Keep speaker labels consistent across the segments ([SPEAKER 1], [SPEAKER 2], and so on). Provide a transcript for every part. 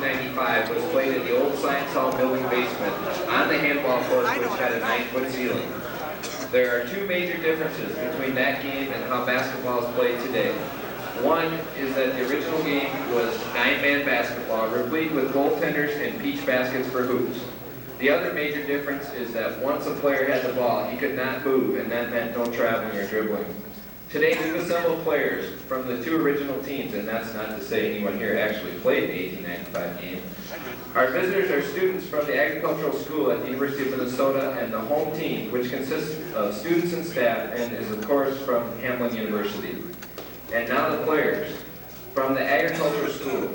[SPEAKER 1] 1995 was played in the old Science Hall building basement on the handball court, which had a 9-foot ceiling. There are two major differences between that game and how basketball is played today. One is that the original game was 9-man basketball, replete with goaltenders and peach baskets for hoops. The other major difference is that once a player had the ball, he could not move, and that meant no traveling or dribbling. Today we've assembled players from the two original teams, and that's not to say anyone here actually played the 1895 game. Our visitors are students from the Agricultural School at the University of Minnesota, and the home team, which consists of students and staff, and is of course from Hamline University. And now the players from the Agricultural School: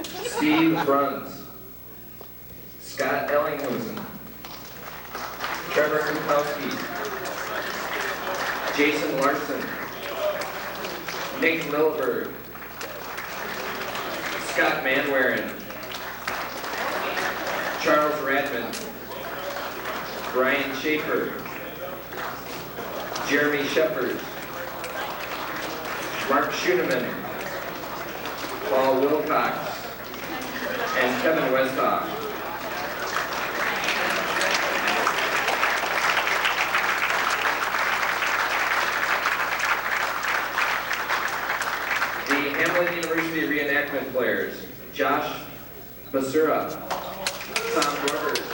[SPEAKER 1] Steve Bruns, Scott Ellinghusen, Trevor Kukowski, Jason Larson, Nick Lilleberg, Scott Manwaring, Charles Radman, Brian Schaefer, Jeremy Shepard, Mark Schuneman, Paul Wilcox, and Kevin Westhoff. The Hamline University Reenactment players: Josh Basura, Tom Rivers,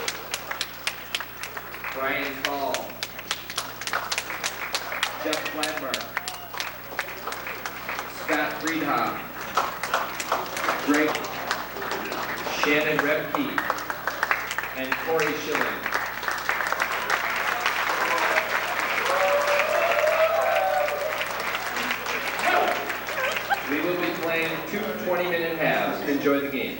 [SPEAKER 1] Brian Paul, Jeff Fladmark, Scott Friedhoff, Greg, Shannon Repke, and Corey Schilling. We will be playing two 20-minute halves. Enjoy the game.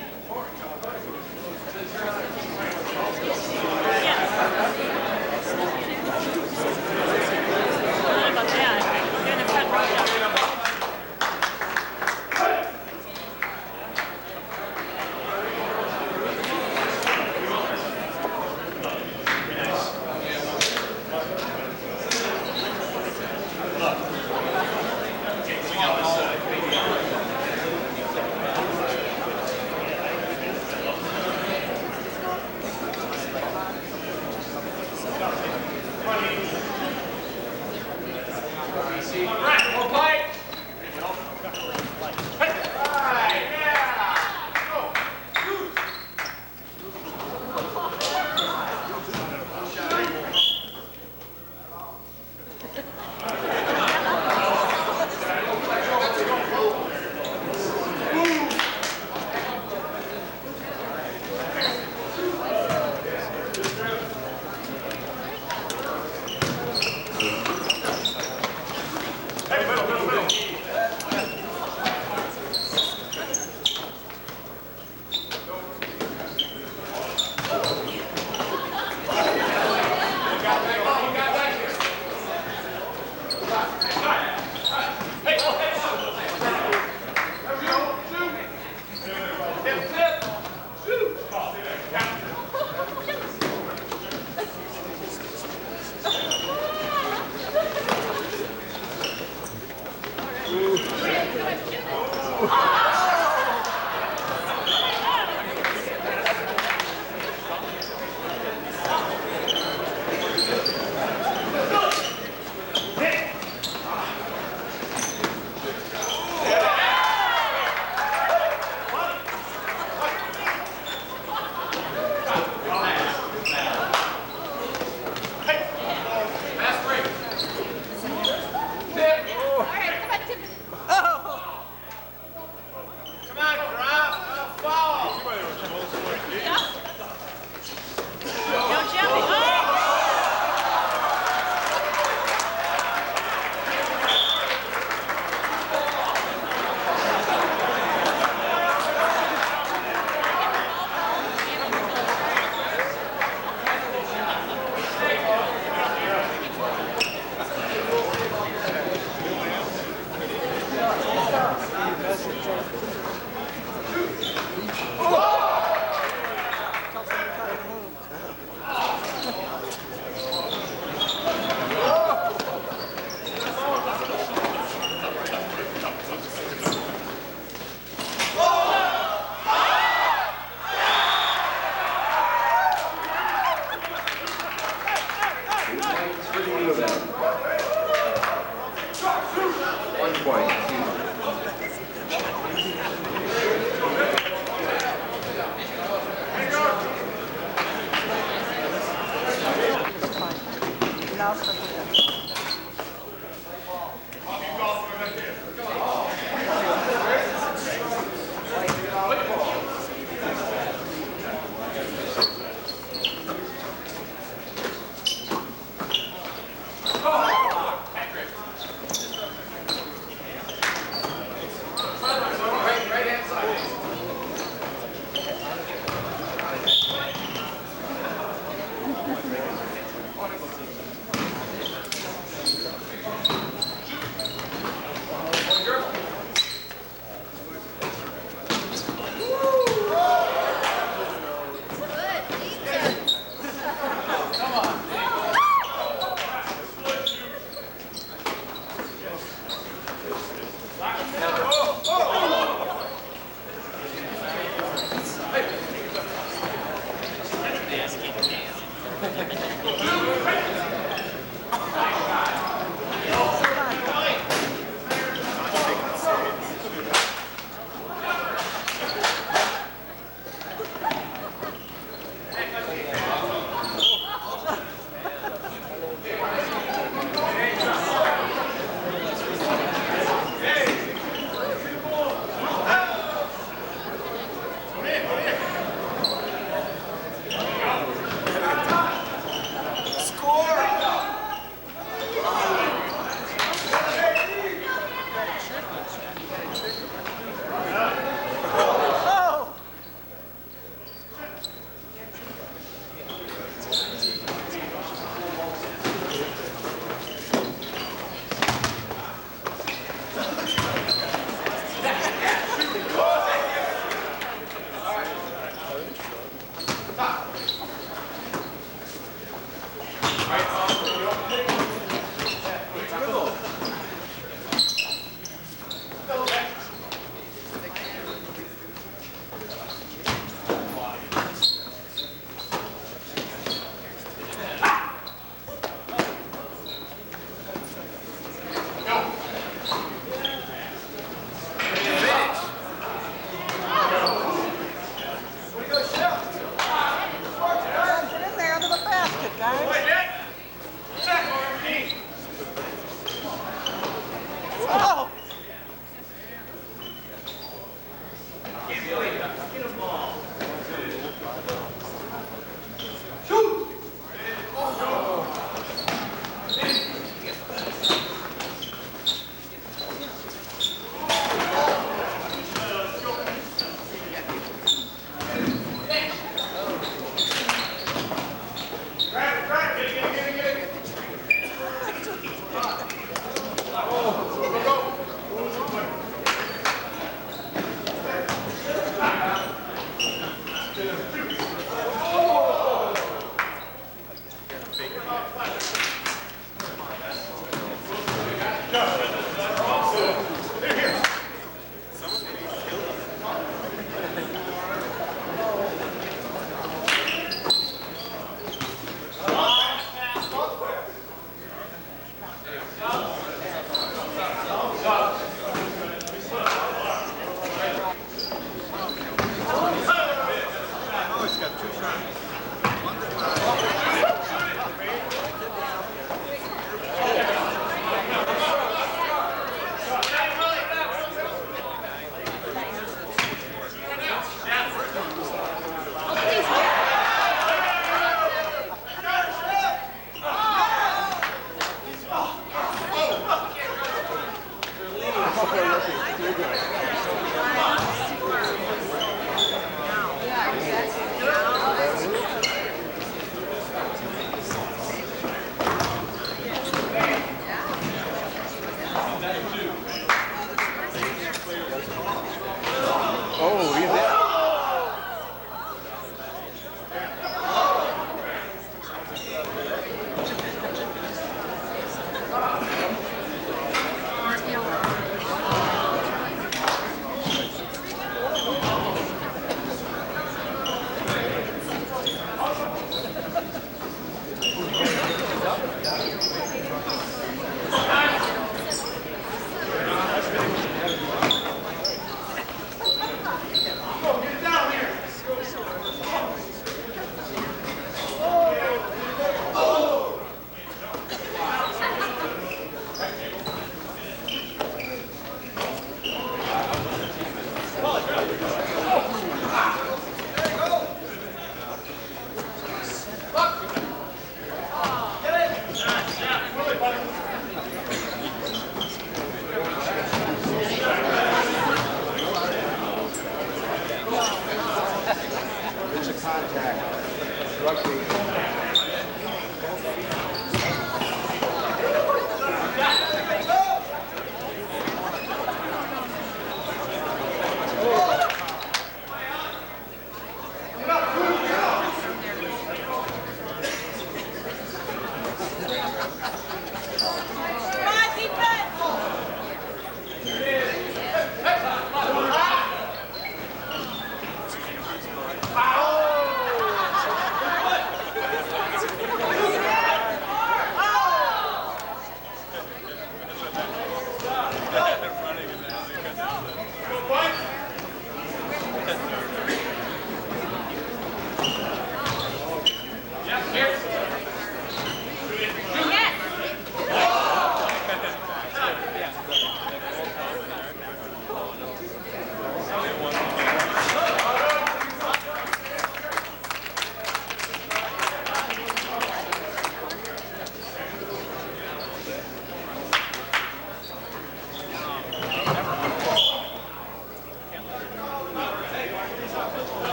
[SPEAKER 2] contact. Rugby.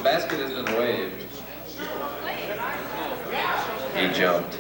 [SPEAKER 1] Basket has been waved. He jumped.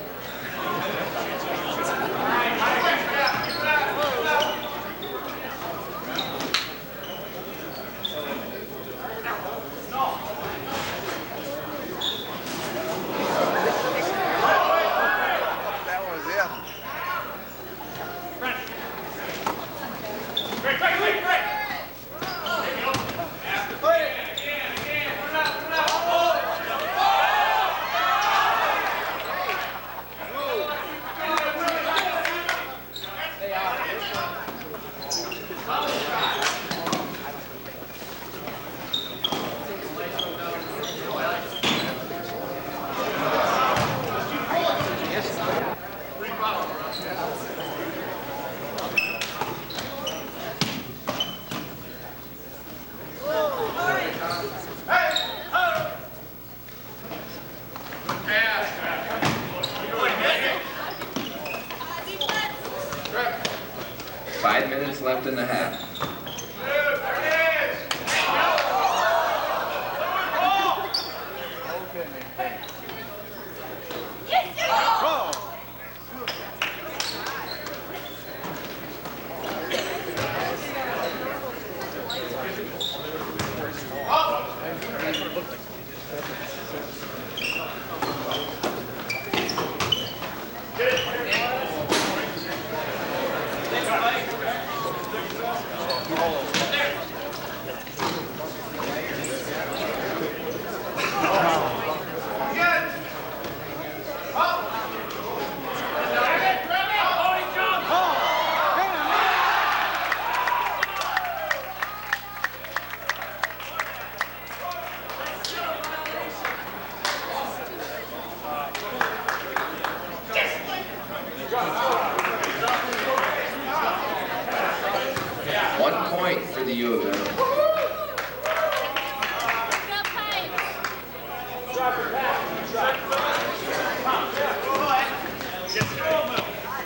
[SPEAKER 1] For the U of M.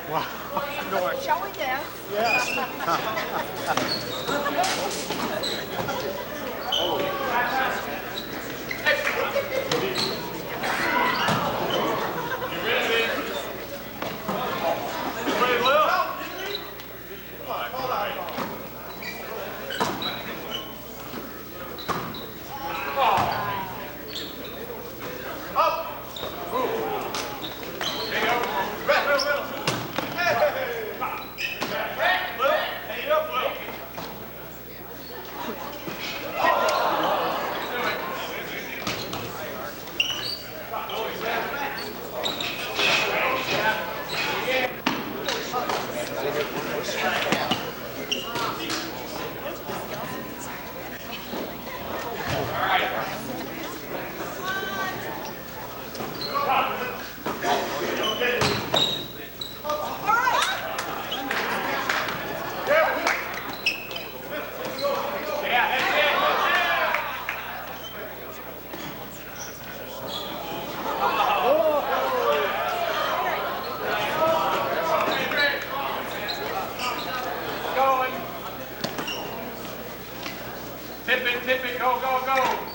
[SPEAKER 2] Wow. Shall we dance?
[SPEAKER 3] Tip it, go, go, go.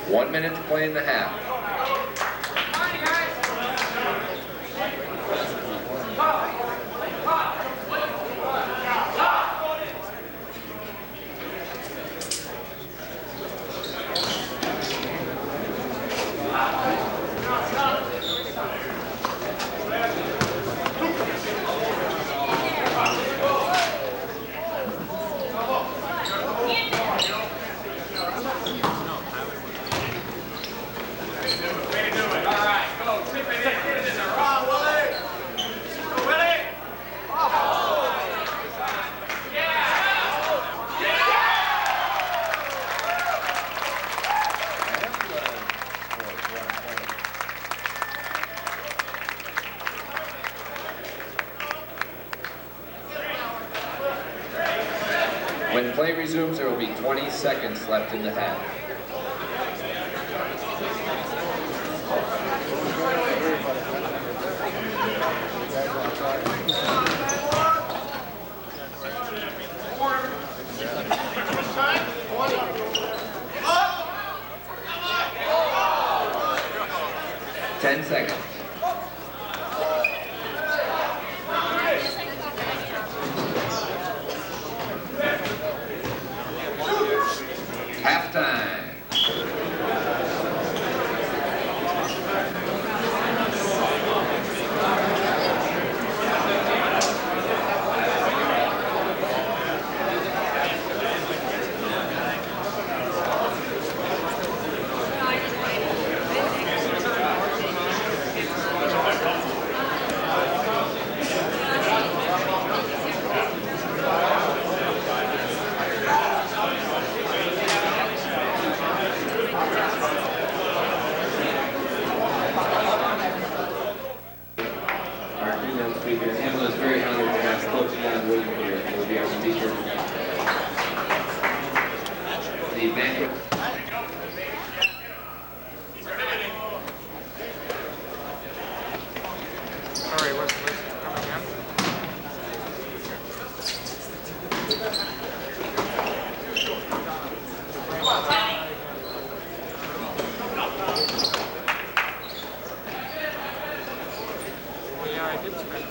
[SPEAKER 1] One minute to play in the half. When play resumes, there will be 20 seconds left in the half. Ten seconds. Halftime.
[SPEAKER 2] Sorry, what's come again? Oh, yeah, I did spend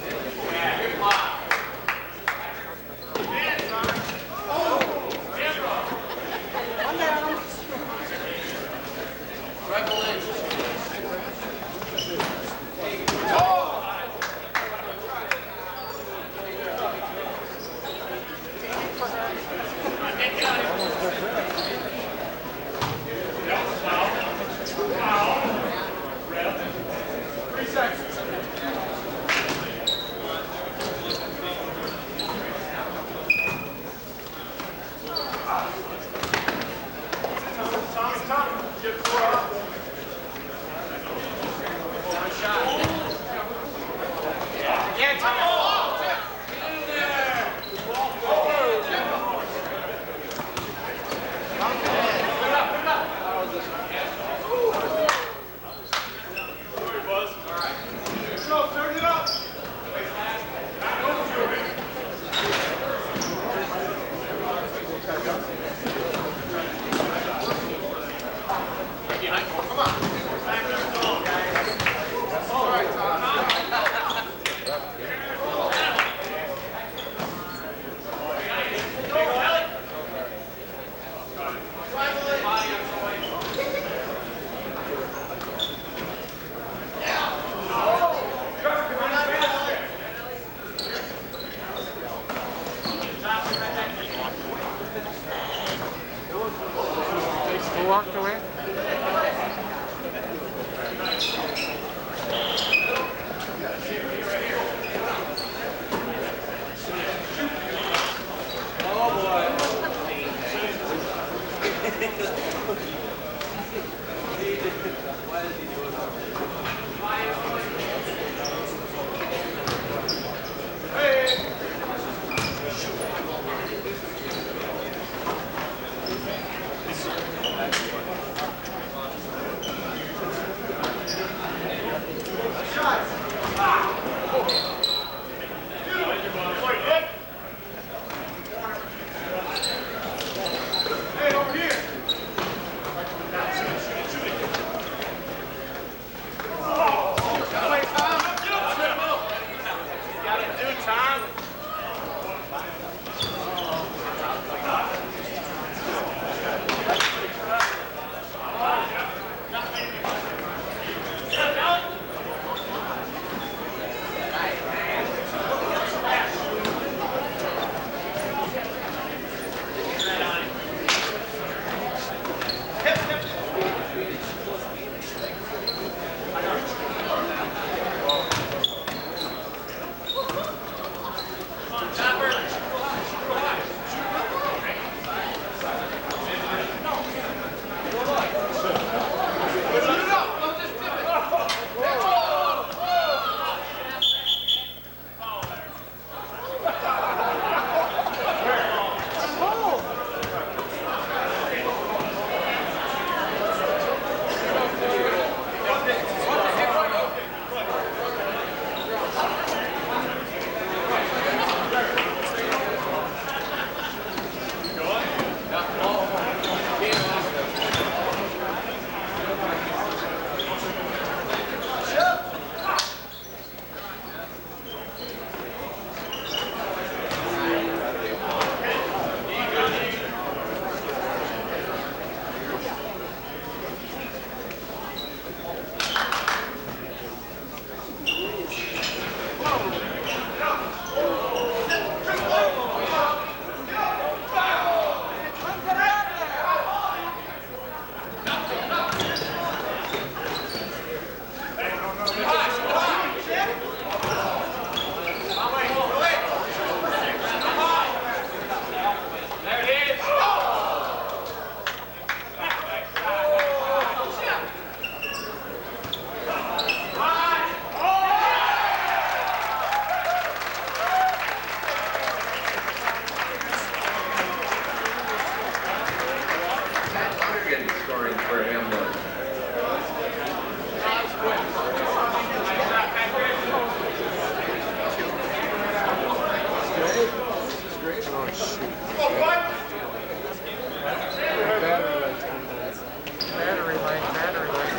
[SPEAKER 2] Battery light, battery light.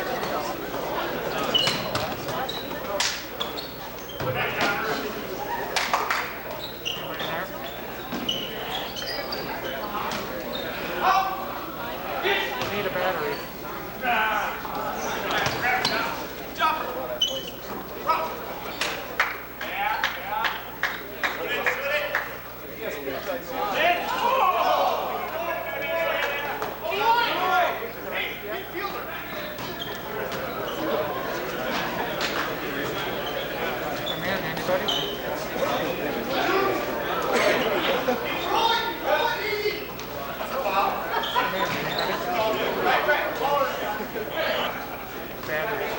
[SPEAKER 2] Anybody there? I need a battery. Come in, anybody? Come in, anybody? Battery.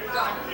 [SPEAKER 2] And nine.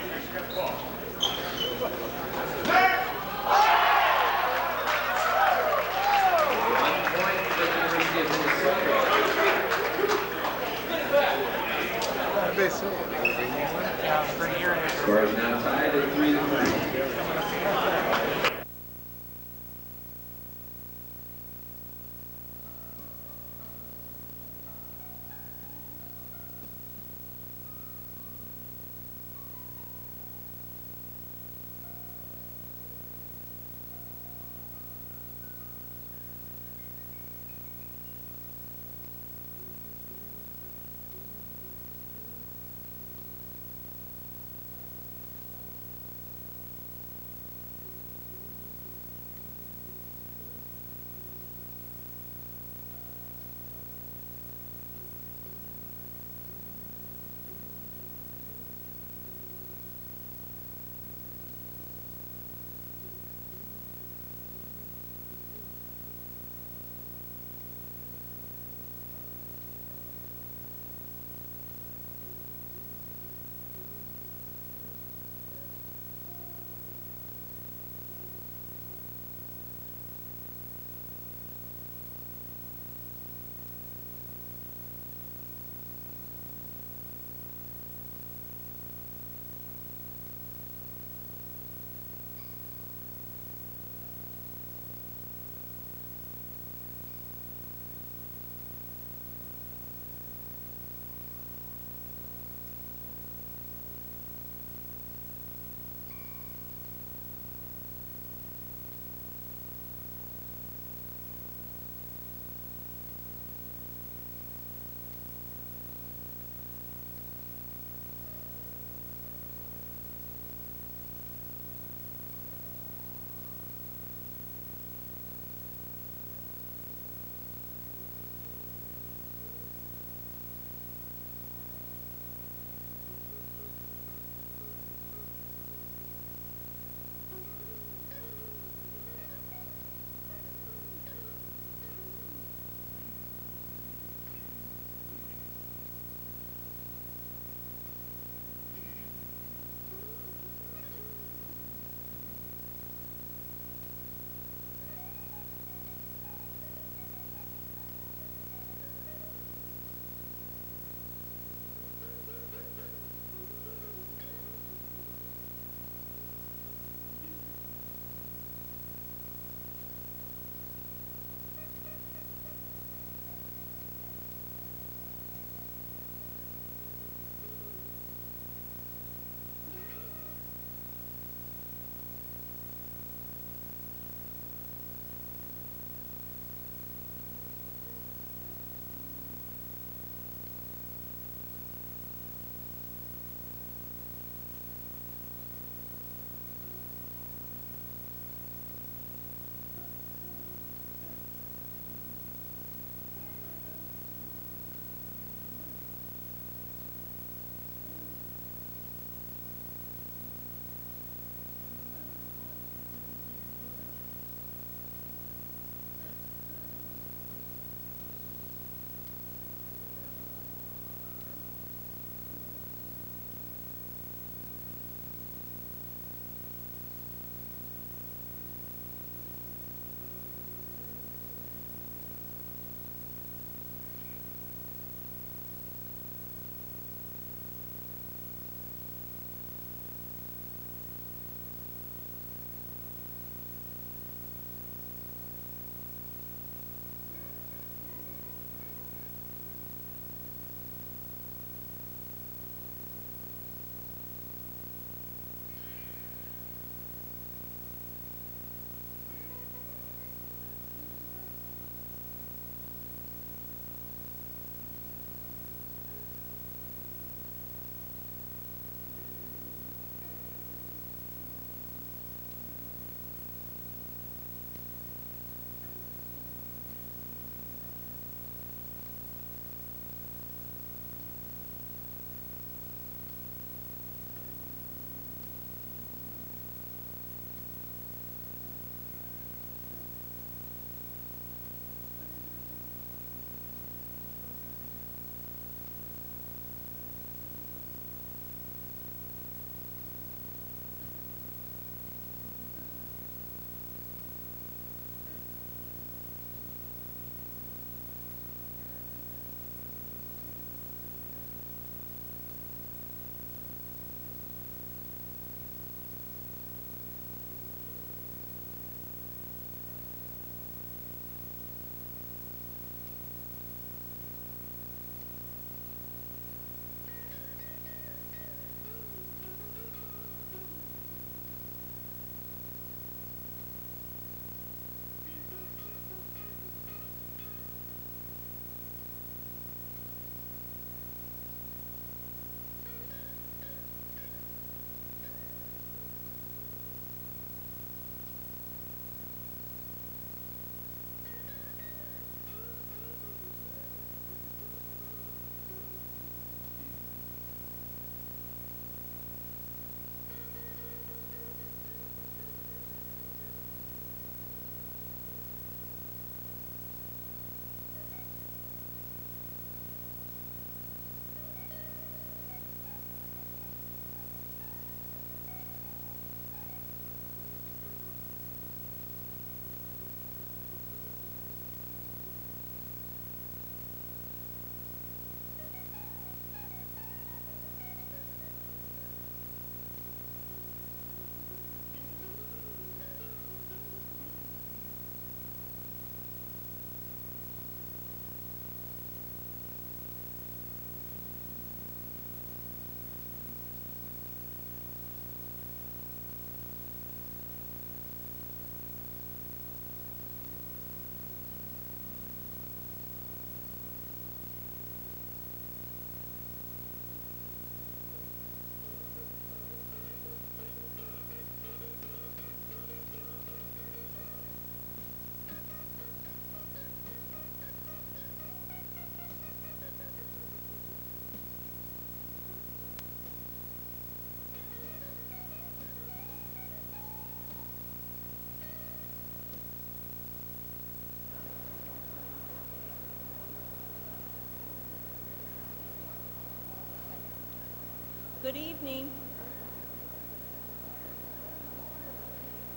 [SPEAKER 4] Good evening.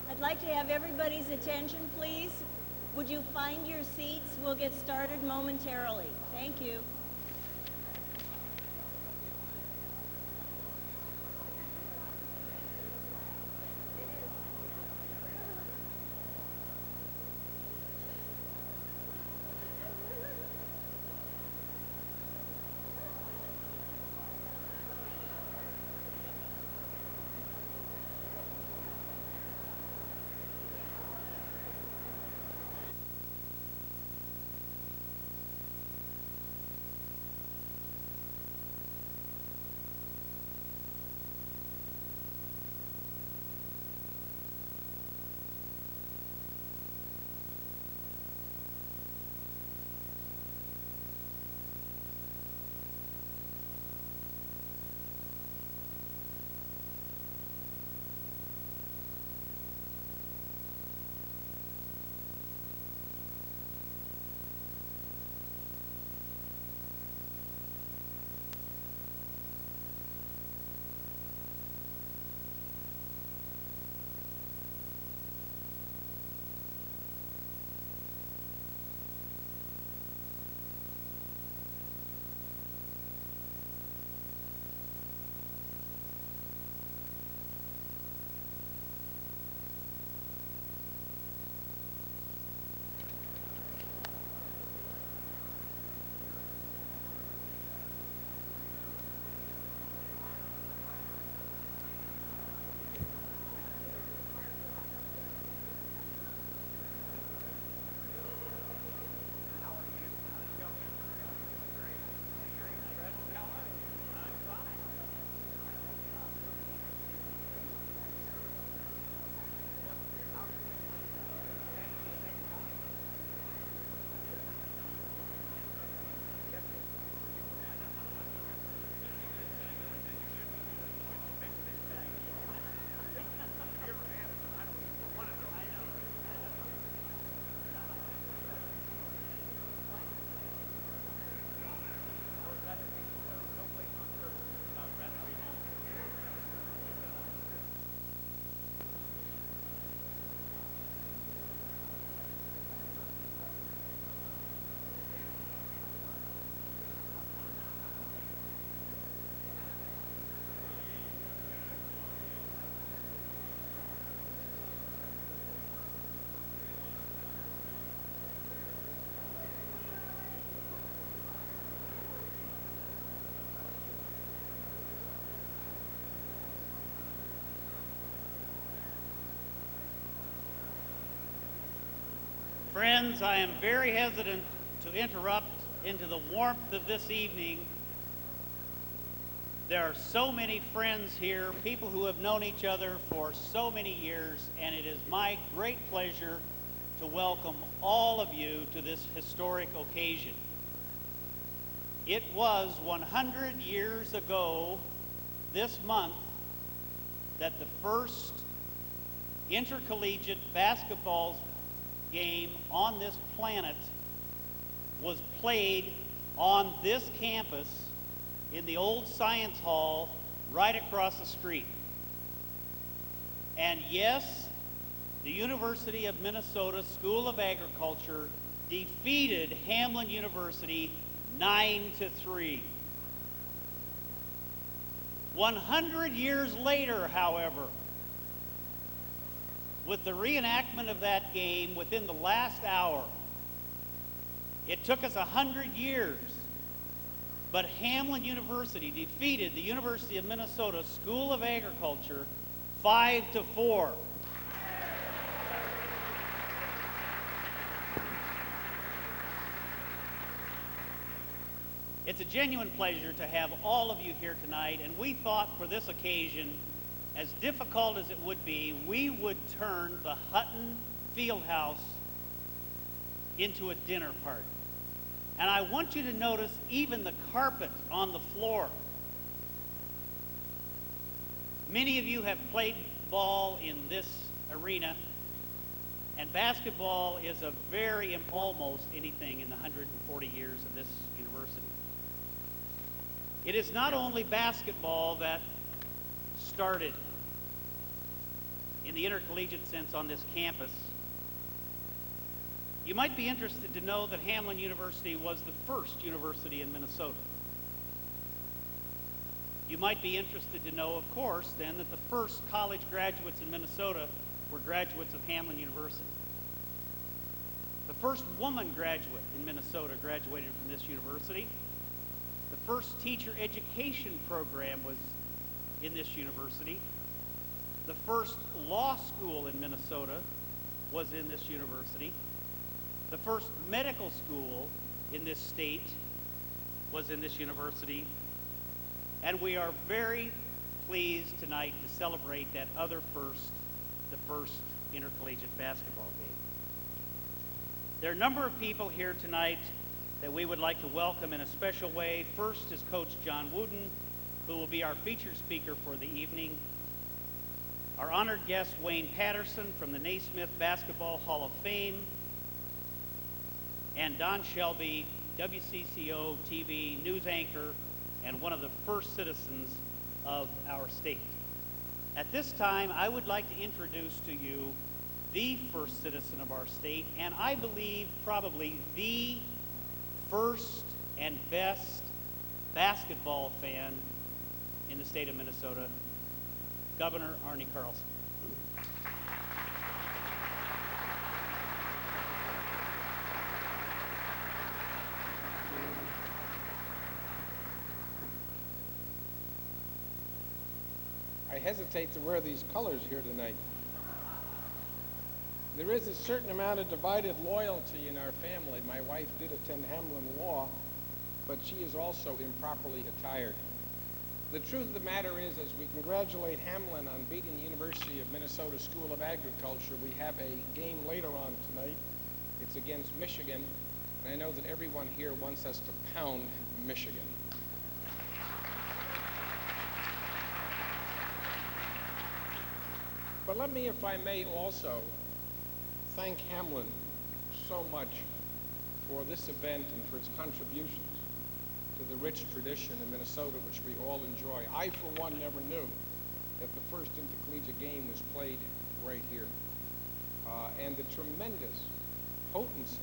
[SPEAKER 4] I'd like to have everybody's attention, please. Would you find your seats? We'll get started momentarily. Thank you.
[SPEAKER 5] Friends, I am very hesitant to interrupt into the warmth of this evening. There are so many friends here, people who have known each other for so many years, and it is my great pleasure to welcome all of you to this historic occasion. It was 100 years ago this month that the first intercollegiate basketball game on this planet was played on this campus in the old science hall right across the street. And yes, the University of Minnesota School of Agriculture defeated Hamline University 9-3. 100 years later, however, with the reenactment of that game within the last hour, it took us 100 years, but Hamline University defeated the University of Minnesota School of Agriculture 5-4. It's a genuine pleasure to have all of you here tonight, and we thought for this occasion, as difficult as it would be, we would turn the Hutton Fieldhouse into a dinner party. And I want you to notice even the carpet on the floor. Many of you have played ball in this arena, and basketball is a very, almost anything in the 140 years of this university. It is not only basketball that started in the intercollegiate sense on this campus, you might be interested to know that Hamline University was the first university in Minnesota. You might be interested to know, of course, then, that the first college graduates in Minnesota were graduates of Hamline University. The first woman graduate in Minnesota graduated from this university. The first teacher education program was in this university. The first law school in Minnesota was in this university. The first medical school in this state was in this university. And we are very pleased tonight to celebrate that other first, the first intercollegiate basketball game. There are a number of people here tonight that we would like to welcome in a special way. First is Coach John Wooden, who will be our featured speaker for the evening. Our honored guest, Wayne Patterson from the Naismith Basketball Hall of Fame, and Don Shelby, WCCO TV news anchor and one of the first citizens of our state. At this time, I would like to introduce to you the first citizen of our state, and I believe probably the first and best basketball fan in the state of Minnesota, Governor Arne Carlson.
[SPEAKER 6] I hesitate to wear these colors here tonight. There is a certain amount of divided loyalty in our family. My wife did attend Hamline Law, but she is also improperly attired. The truth of the matter is, as we congratulate Hamline on beating the University of Minnesota School of Agriculture, we have a game later on tonight. It's against Michigan, and I know that everyone here wants us to pound Michigan. But let me, if I may, also thank Hamline so much for this event and for its contributions to the rich tradition in Minnesota which we all enjoy. I, for one, never knew that the first intercollegiate game was played right here. And the tremendous potency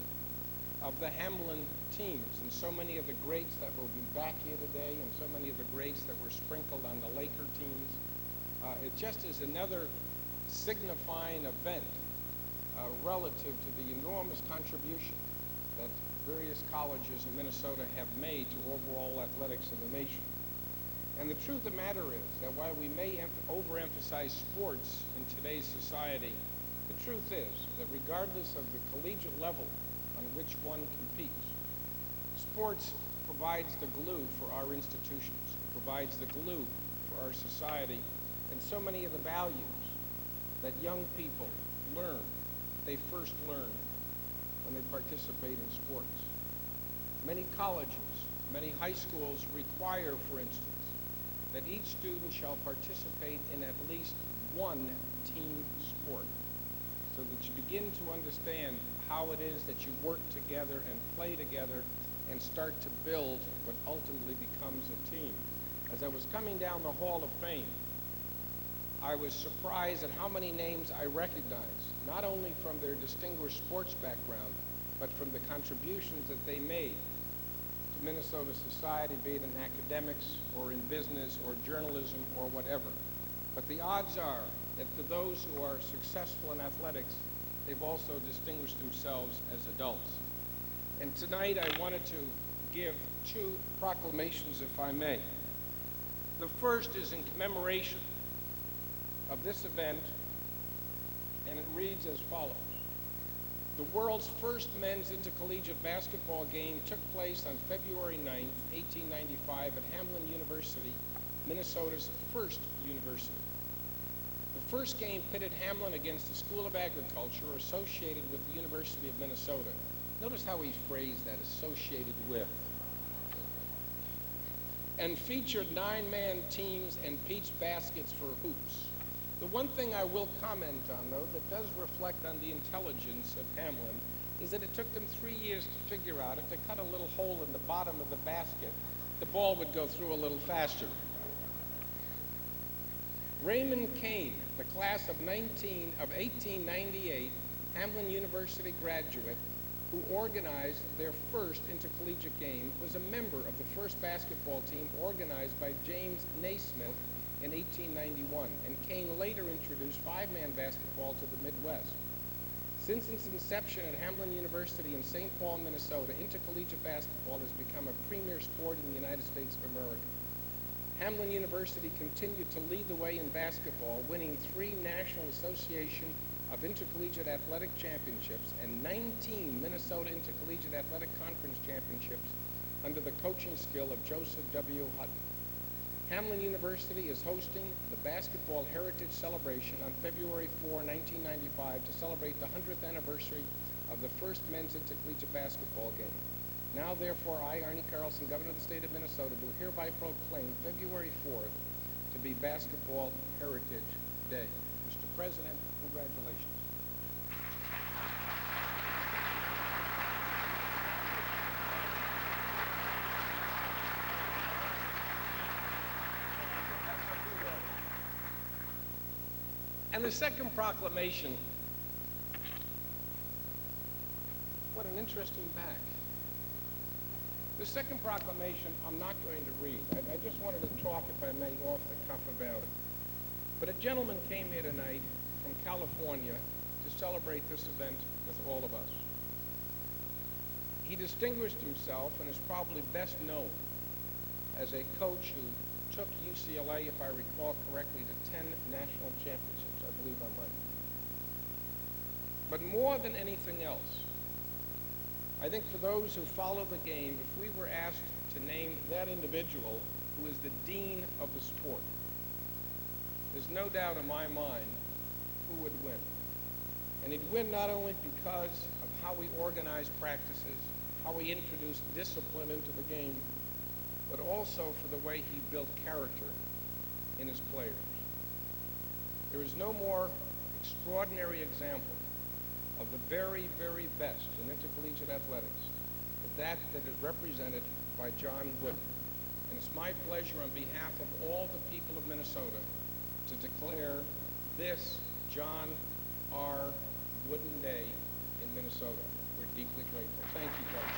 [SPEAKER 6] of the Hamline teams, and so many of the greats that will be back here today, and so many of the greats that were sprinkled on the Laker teams. It just is another signifying event relative to the enormous contribution that various colleges in Minnesota have made to overall athletics in the nation. And the truth of the matter is that while we may overemphasize sports in today's society, the truth is that regardless of the collegiate level on which one competes, sports provides the glue for our institutions, it provides the glue for our society, and so many of the values that young people learn, they first learn when they participate in sports. Many colleges, many high schools require, for instance, that each student shall participate in at least one team sport, so that you begin to understand how it is that you work together and play together and start to build what ultimately becomes a team. As I was coming down the Hall of Fame, I was surprised at how many names I recognized, not only from their distinguished sports background, but from the contributions that they made to Minnesota society, be it in academics or in business or journalism or whatever. But the odds are that for those who are successful in athletics, they've also distinguished themselves as adults. And tonight I wanted to give two proclamations, if I may. The first is in commemoration of this event, and it reads as follows. The world's first men's intercollegiate basketball game took place on February 9th, 1895 at Hamline University, Minnesota's first university. The first game pitted Hamline against the School of Agriculture associated with the University of Minnesota. Notice how he phrased that, associated with. And featured 9-man teams and peach baskets for hoops. The one thing I will comment on, though, that does reflect on the intelligence of Hamline is that it took them 3 years to figure out if they cut a little hole in the bottom of the basket, the ball would go through a little faster. Raymond Kane, the class of 1898 Hamline University graduate who organized their first intercollegiate game, was a member of the first basketball team organized by James Naismith in 1891, and Kane later introduced five-man basketball to the Midwest. Since its inception at Hamline University in St. Paul, Minnesota, intercollegiate basketball has become a premier sport in the United States of America. Hamline University continued to lead the way in basketball, winning 3 National Association of Intercollegiate Athletic Championships and 19 Minnesota Intercollegiate Athletic Conference Championships under the coaching skill of Joseph W. Hutton. Hamline University is hosting the Basketball Heritage Celebration on February 4, 1995 to celebrate the 100th anniversary of the first men's intercollegiate basketball game. Now, therefore, I, Arnie Carlson, Governor of the State of Minnesota, do hereby proclaim February 4th to be Basketball Heritage Day. Mr. President, congratulations. And the second proclamation, what an interesting back. The second proclamation I'm not going to read. I just wanted to talk, if I may, off the cuff about it. But a gentleman came here tonight from California to celebrate this event with all of us. He distinguished himself and is probably best known as a coach who took UCLA, if I recall correctly, to 10 national championships. I believe I'm right. But more than anything else, I think for those who follow the game, if we were asked to name that individual who is the dean of the sport, there's no doubt in my mind who would win. And he'd win not only because of how we organize practices, how we introduce discipline into the game, but also for the way he built character in his players. There is no more extraordinary example of the very, very best in intercollegiate athletics than that is represented by John Wooden. And it's my pleasure on behalf of all the people of Minnesota to declare this John R. Wooden Day in Minnesota. We're deeply grateful. Thank you, Coach.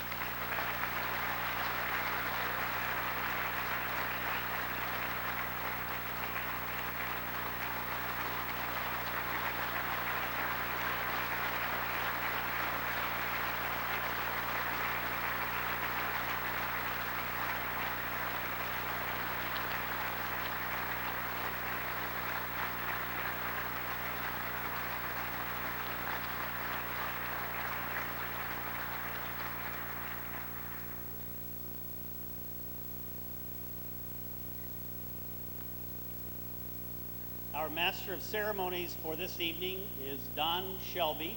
[SPEAKER 5] Our Master of Ceremonies for this evening is Don Shelby,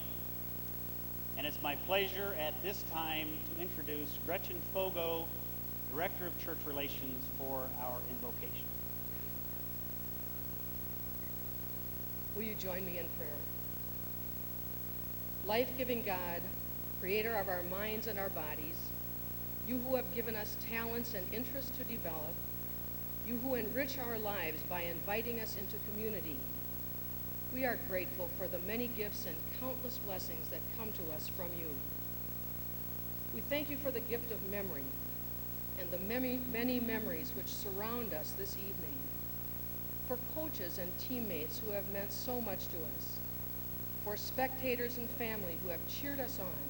[SPEAKER 5] and it's my pleasure at this time to introduce Gretchen Fogo, Director of Church Relations, for our invocation.
[SPEAKER 7] Will you join me in prayer? Life-giving God, creator of our minds and our bodies, you who have given us talents and interests to develop, you who enrich our lives by inviting us into community, we are grateful for the many gifts and countless blessings that come to us from you. We thank you for the gift of memory and the many memories which surround us this evening, for coaches and teammates who have meant so much to us, for spectators and family who have cheered us on,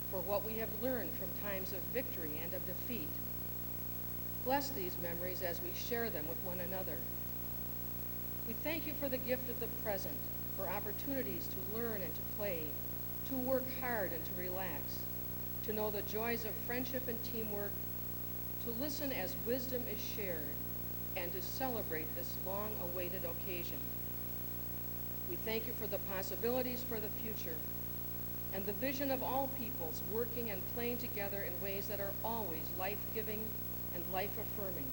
[SPEAKER 7] for what we have learned from times of victory and of defeat. Bless these memories as we share them with one another. We thank you for the gift of the present, for opportunities to learn and to play, to work hard and to relax, to know the joys of friendship and teamwork, to listen as wisdom is shared, and to celebrate this long-awaited occasion. We thank you for the possibilities for the future and the vision of all peoples working and playing together in ways that are always life-giving and life-affirming.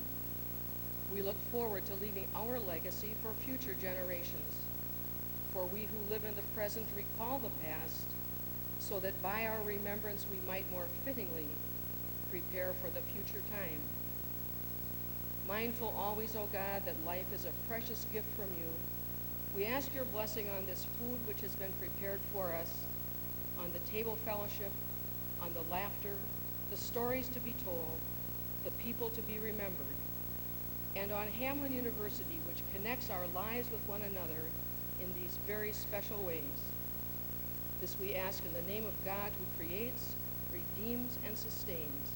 [SPEAKER 7] We look forward to leaving our legacy for future generations. For we who live in the present recall the past, so that by our remembrance we might more fittingly prepare for the future time. Mindful always, O God, that life is a precious gift from you, we ask your blessing on this food which has been prepared for us, on the table fellowship, on the laughter, the stories to be told, the people to be remembered, and on Hamline University, which connects our lives with one another in these very special ways. This we ask in the name of God, who creates, redeems, and sustains,